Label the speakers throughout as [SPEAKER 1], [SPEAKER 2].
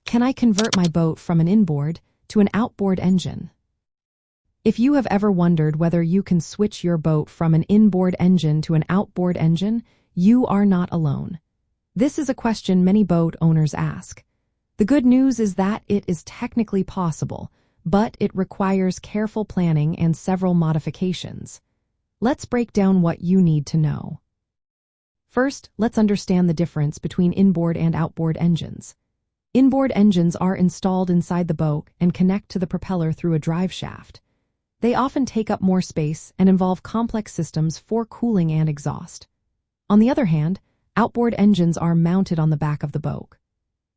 [SPEAKER 1] Can I convert my boat from an inboard to an outboard engine? If you have ever wondered whether you can switch your boat from an inboard engine to an outboard engine, you are not alone. This is a question many boat owners ask. The good news is that it is technically possible, but it requires careful planning and several modifications. Let's break down what you need to know. First, let's understand the difference between inboard and outboard engines. Inboard engines are installed inside the boat and connect to the propeller through a drive shaft. They often take up more space and involve complex systems for cooling and exhaust. On the other hand, outboard engines are mounted on the back of the boat.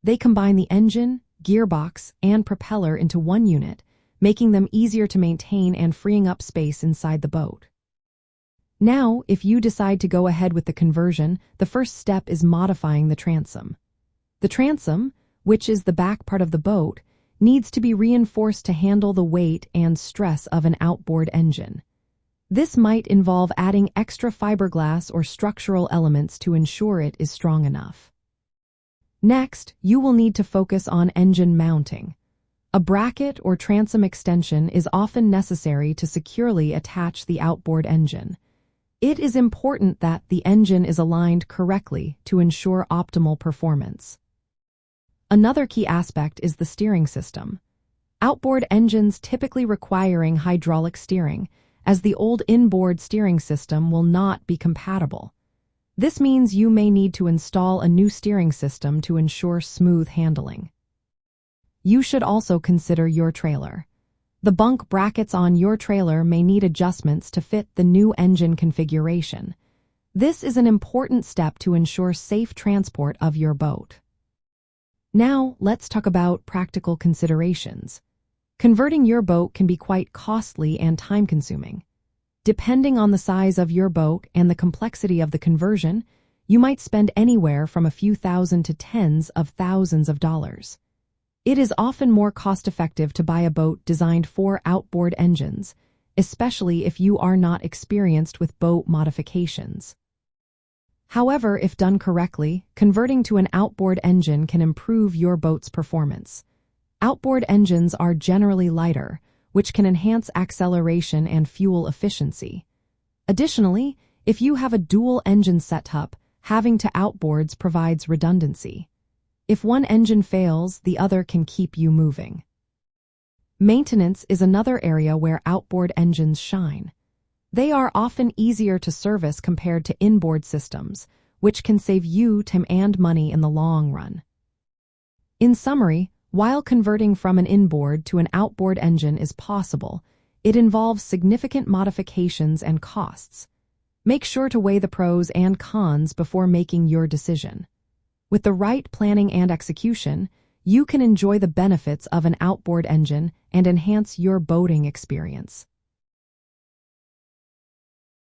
[SPEAKER 1] They combine the engine, gearbox, and propeller into one unit, making them easier to maintain and freeing up space inside the boat. Now, if you decide to go ahead with the conversion, the first step is modifying the transom. The transom, which is the back part of the boat, needs to be reinforced to handle the weight and stress of an outboard engine. This might involve adding extra fiberglass or structural elements to ensure it is strong enough. Next, you will need to focus on engine mounting. A bracket or transom extension is often necessary to securely attach the outboard engine. It is important that the engine is aligned correctly to ensure optimal performance. Another key aspect is the steering system. Outboard engines typically requiring hydraulic steering, as the old inboard steering system will not be compatible. This means you may need to install a new steering system to ensure smooth handling. You should also consider your trailer. The bunk brackets on your trailer may need adjustments to fit the new engine configuration. This is an important step to ensure safe transport of your boat. Now, let's talk about practical considerations. Converting your boat can be quite costly and time-consuming. Depending on the size of your boat and the complexity of the conversion, you might spend anywhere from a few thousand to tens of thousands of dollars. It is often more cost-effective to buy a boat designed for outboard engines, especially if you are not experienced with boat modifications. However, if done correctly, converting to an outboard engine can improve your boat's performance. Outboard engines are generally lighter, which can enhance acceleration and fuel efficiency. Additionally, if you have a dual engine setup, having two outboards provides redundancy. If one engine fails, the other can keep you moving. Maintenance is another area where outboard engines shine. They are often easier to service compared to inboard systems, which can save you time and money in the long run. In summary, while converting from an inboard to an outboard engine is possible, it involves significant modifications and costs. Make sure to weigh the pros and cons before making your decision. With the right planning and execution, you can enjoy the benefits of an outboard engine and enhance your boating experience.